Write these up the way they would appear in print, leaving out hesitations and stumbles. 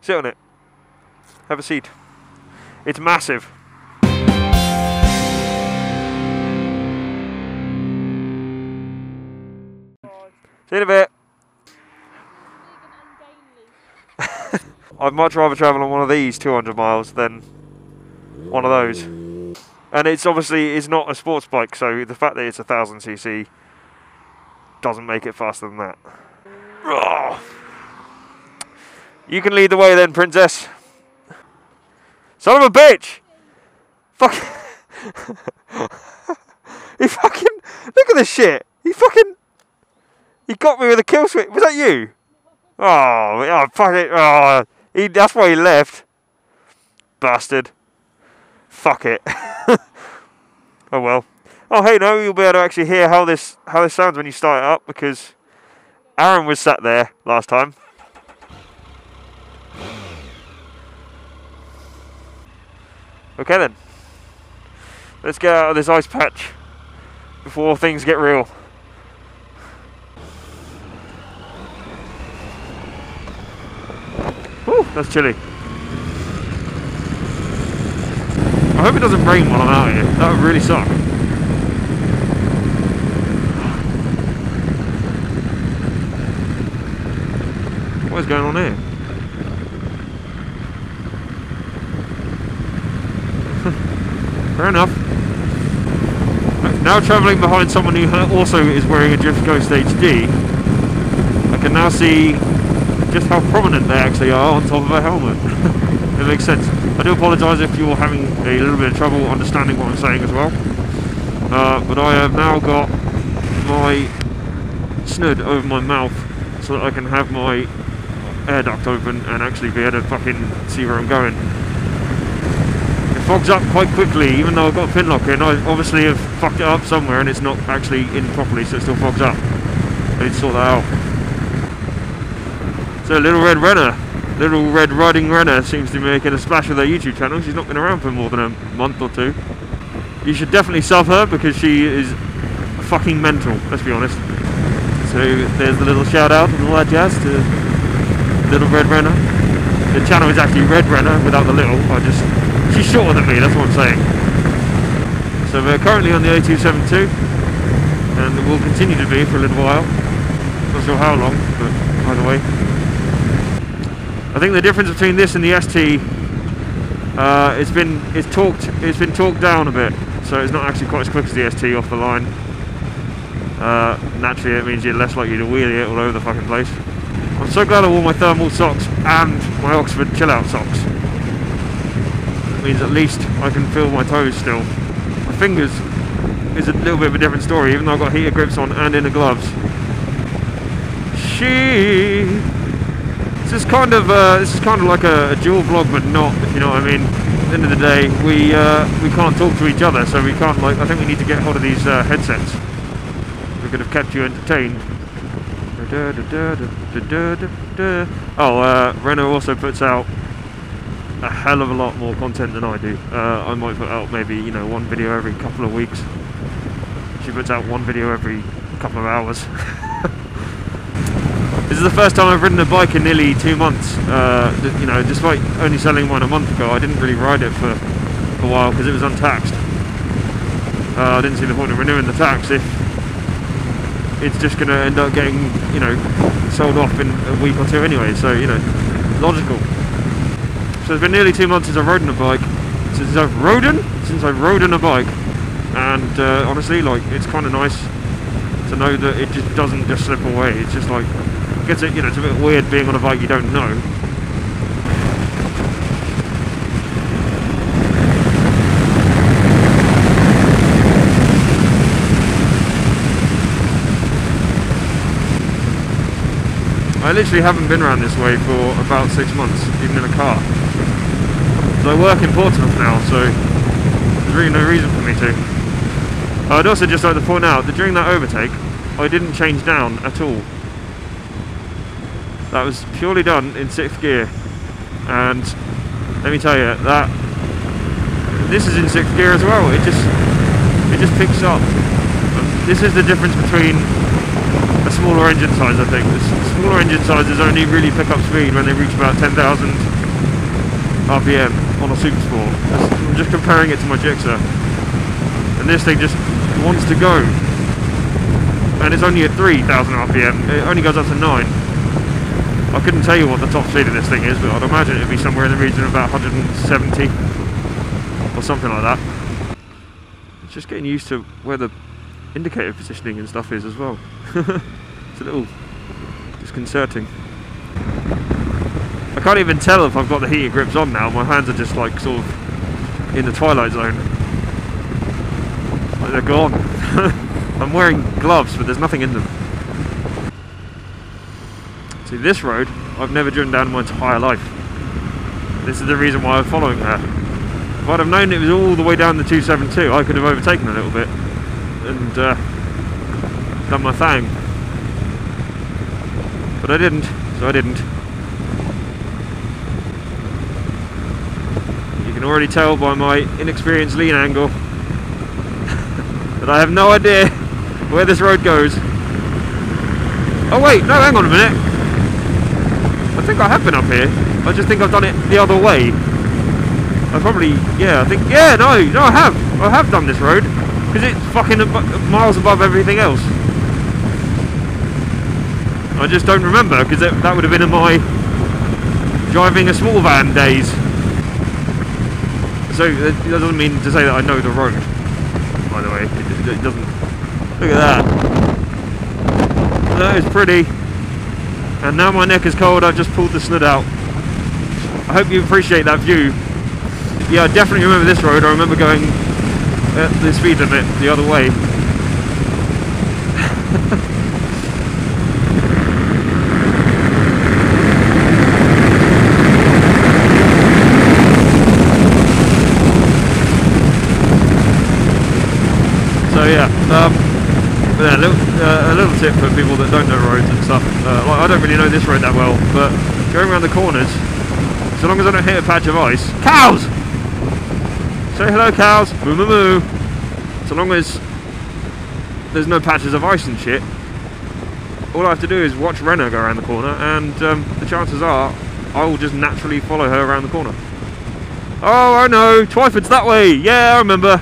Sit on it. Have a seat. It's massive. See you in a bit. I'd much rather travel on one of these 200 miles than one of those. And it's obviously not a sports bike, so the fact that it's 1000cc doesn't make it faster than that. Oh. You can lead the way then, princess. Son of a bitch! Fuck. He fucking... Look at this shit. He got me with a kill switch. Was that you? Oh, fuck it. Oh, that's why he left. Bastard. Fuck it. Oh well. Oh hey, no, you'll be able to actually hear how this sounds when you start it up, because Aaron was sat there last time. Okay then. Let's get out of this ice patch before things get real. Whew, that's chilly. I hope it doesn't rain while I'm out here. That would really suck. What is going on here? Fair enough. Now travelling behind someone who also is wearing a Drift Ghost HD, I can now see just how prominent they actually are on top of a helmet. It makes sense. I do apologise if you're having a little bit of trouble understanding what I'm saying as well. But I have now got my snood over my mouth so that I can have my air duct open and actually be able to fucking see where I'm going. It fogs up quite quickly, even though I've got a pin lock in. I obviously have fucked it up somewhere and it's not actually in properly, so it still fogs up. I need to sort that out. So Little RedRenna, Little Red Riding Renna seems to be making a splash with her YouTube channel. She's not been around for more than a month or two. You should definitely sub her because she is fucking mental, let's be honest. So there's the little shout out and all that jazz to Little RedRenna. The channel is actually RedRenna without the little. She's shorter than me, that's what I'm saying. So we're currently on the A272 and we'll continue to be for a little while. Not sure how long, but either way. I think the difference between this and the ST, it's been torqued down a bit, so it's not actually quite as quick as the ST off the line. Naturally, it means you're less likely to wheelie it all over the fucking place. I'm so glad I wore my thermal socks and my Oxford chill out socks. It means at least I can feel my toes still. My fingers is a little bit of a different story, even though I've got heater grips on and inner gloves. This is kind of like a dual vlog, but not, if you know what I mean. At the end of the day, we can't talk to each other, so we can't, like, I think we need to get hold of these headsets. We could have kept you entertained. Oh, Renault also puts out a hell of a lot more content than I do. I might put out maybe, you know, one video every couple of weeks. She puts out one video every couple of hours. This is the first time I've ridden a bike in nearly 2 months. You know, despite only selling one a month ago, I didn't really ride it for a while because it was untaxed. I didn't see the point of renewing the tax if it's just going to end up getting, you know, sold off in a week or two anyway. So, you know, logical. So it's been nearly 2 months since I've ridden a bike. Since I've ridden a bike, and honestly, like, it's kind of nice to know that it just doesn't just slip away. It's just like, gets it, you know, it's a bit weird being on a bike you don't know. I literally haven't been around this way for about 6 months, even in a car. So I work in Portsmouth now, so there's really no reason for me to. I'd also just like to point out that during that overtake, I didn't change down at all. That was purely done in 6th gear, and let me tell you that this is in 6th gear as well. It just picks up. This is the difference between a smaller engine size, I think. The smaller engine sizes only really pick up speed when they reach about 10,000 RPM on a Super Sport. I'm just comparing it to my GSXR, and this thing just wants to go, and it's only at 3,000 RPM. It only goes up to 9. I couldn't tell you what the top speed of this thing is, but I'd imagine it'd be somewhere in the region of about 170 or something like that. It's just getting used to where the indicator positioning and stuff is as well. It's a little disconcerting. I can't even tell if I've got the heated grips on now. My hands are just like sort of in the twilight zone. Like they're gone. I'm wearing gloves, but there's nothing in them. See, this road I've never driven down in my entire life. This is the reason why I'm following her. If I'd have known it was all the way down the 272, I could have overtaken a little bit and done my thing. But I didn't, so I didn't. You can already tell by my inexperienced lean angle that I have no idea where this road goes. Oh wait, no, hang on a minute. I think I have been up here. I just think I've done it the other way. I probably, yeah, I think, yeah, no, I have done this road, because it's fucking miles above everything else. I just don't remember, because that would have been in my driving a small van days. So that doesn't mean to say that I know the road, by the way. It doesn't. Look at that. That is pretty. And now my neck is cold, I've just pulled the snood out. I hope you appreciate that view. Yeah, I definitely remember this road. I remember going at the speed limit the other way. So yeah, a little tip for people that don't know roads and stuff. Like, I don't really know this road that well, but going around the corners, so long as I don't hit a patch of ice. Cows! Say hello, cows! Moo moo moo! So long as there's no patches of ice and shit, all I have to do is watch Renna go around the corner, and the chances are I will just naturally follow her around the corner. Oh, I know! Twyford's that way! Yeah, I remember!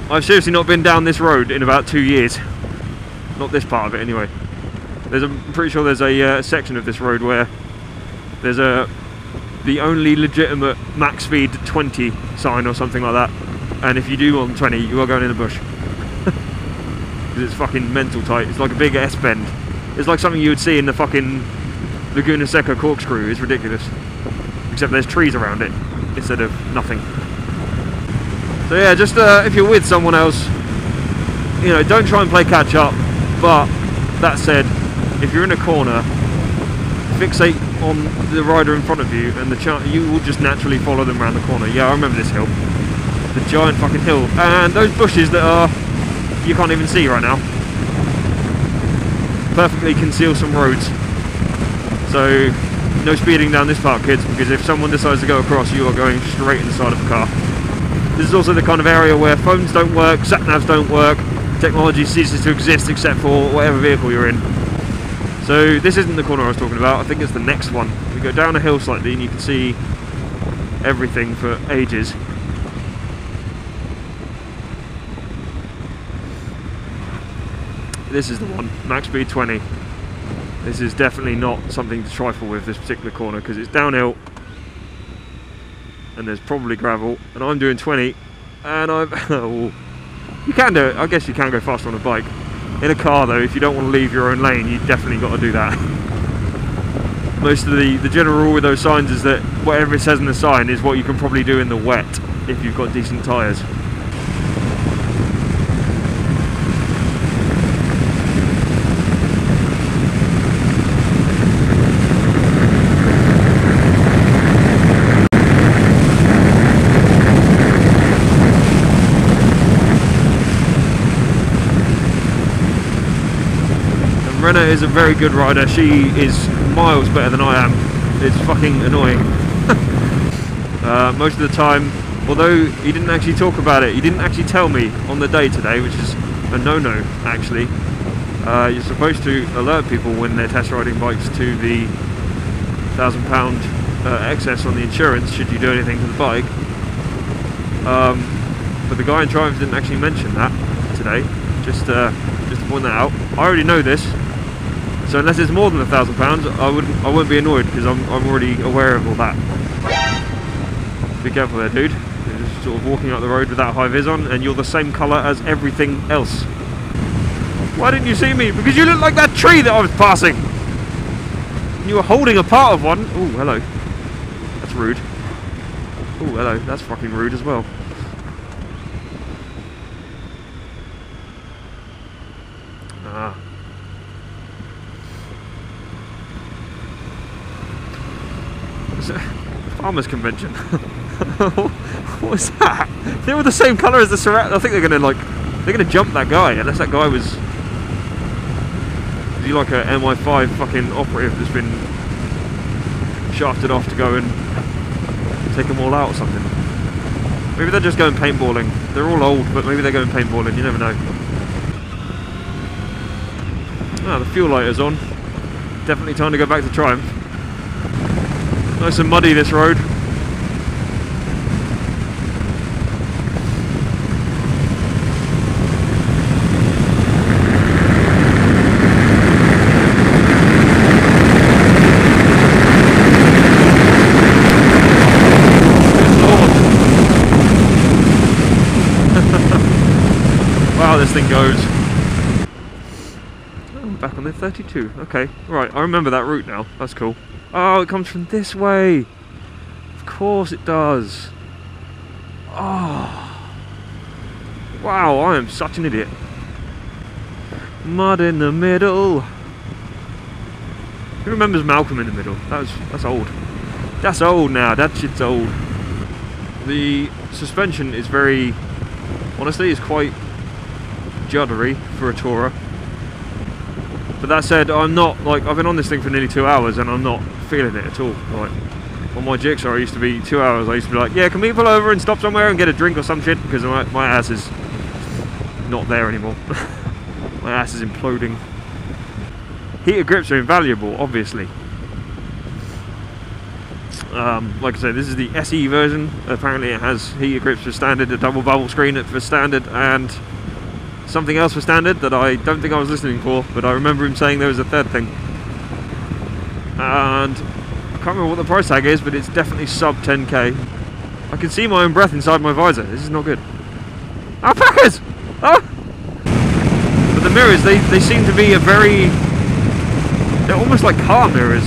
I've seriously not been down this road in about 2 years. Not this part of it, anyway. I'm pretty sure there's a section of this road where there's the only legitimate max speed 20 sign or something like that, and if you do more than 20 you are going in the bush. Because it's fucking mental tight. It's like a big S-bend. It's like something you would see in the fucking Laguna Seca corkscrew. It's ridiculous, except there's trees around it instead of nothing. So yeah, just if you're with someone else, you know, don't try and play catch up. But that said, if you're in a corner, fixate on the rider in front of you, and you will just naturally follow them around the corner. Yeah, I remember this hill, the giant fucking hill, and those bushes that you can't even see right now, perfectly conceal some roads. So no speeding down this part, kids, because if someone decides to go across, you are going straight in the side of a car. This is also the kind of area where phones don't work, sat-navs don't work, technology ceases to exist except for whatever vehicle you're in. So this isn't the corner I was talking about, I think it's the next one. We go down a hill slightly and you can see everything for ages. This is the one, max speed 20. This is definitely not something to trifle with, this particular corner, because it's downhill and there's probably gravel, and I'm doing 20, and I'm you can do it. I guess you can go faster on a bike. In a car though, if you don't want to leave your own lane, you definitely got to do that. Most of the general rule with those signs is that whatever it says in the sign is what you can probably do in the wet if you've got decent tyres. Renna is a very good rider. She is miles better than I am. It's fucking annoying. Most of the time, although he didn't actually talk about it, he didn't actually tell me on the day today, which is a no-no actually. You're supposed to alert people when they're test riding bikes to the £1,000 excess on the insurance should you do anything to the bike. But the guy in Triumph didn't actually mention that today. Just to point that out. I already know this, so unless it's more than £1,000, I won't be annoyed because I'm already aware of all that. Be careful there, dude. You're just sort of walking up the road with that high vis on, and you're the same colour as everything else. Why didn't you see me? Because you look like that tree that I was passing. You were holding a part of one. Oh, hello. That's rude. Oh, hello. That's fucking rude as well. Ah. It's a farmers convention. What was that? They were the same colour as the Surround. I think they're gonna jump that guy unless that guy was. Is he like a MI5 fucking operative that's been shafted off to go and take them all out or something? Maybe they're just going paintballing. They're all old, but maybe they're going paintballing. You never know. Ah, the fuel light is on. Definitely time to go back to Triumph. Nice and muddy this road. Wow, this thing goes. Oh, back on the 32. Okay, right, I remember that route now. That's cool. Oh, it comes from this way. Of course it does. Oh. Wow, I am such an idiot. Mud in the middle. Who remembers Malcolm in the Middle? That's old. That's old now. That shit's old. The suspension is very, honestly, it's quite juddery for a tourer. But that said, I'm not, like, I've been on this thing for nearly 2 hours and I'm not feeling it at all. Like, on my GXR I used to be 2 hours, I used to be like, yeah, can we pull over and stop somewhere and get a drink or some shit? Because my ass is not there anymore. My ass is imploding. Heated grips are invaluable, obviously. Like I said, this is the SE version. Apparently it has heated grips for standard, a double bubble screen for standard, and something else for standard that I don't think I was listening for, but I remember him saying there was a third thing. And I can't remember what the price tag is, but it's definitely sub 10k. I can see my own breath inside my visor. This is not good. Alpacas! Oh! But the mirrors, they seem to be they're almost like car mirrors.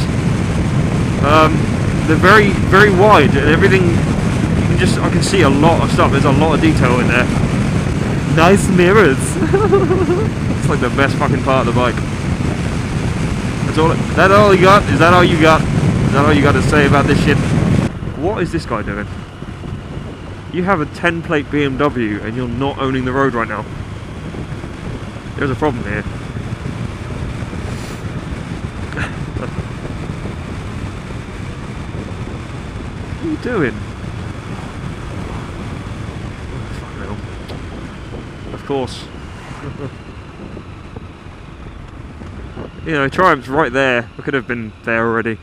They're very, very wide, and everything, I can see a lot of stuff. There's a lot of detail in there. Nice mirrors. It's like the best fucking part of the bike. That's all. Is that all you got? Is that all you got? Is that all you got to say about this shit? What is this guy doing? You have a 10-plate BMW and you're not owning the road right now. There's a problem here. What are you doing? Of course. You know, Triumph's right there. I could have been there already.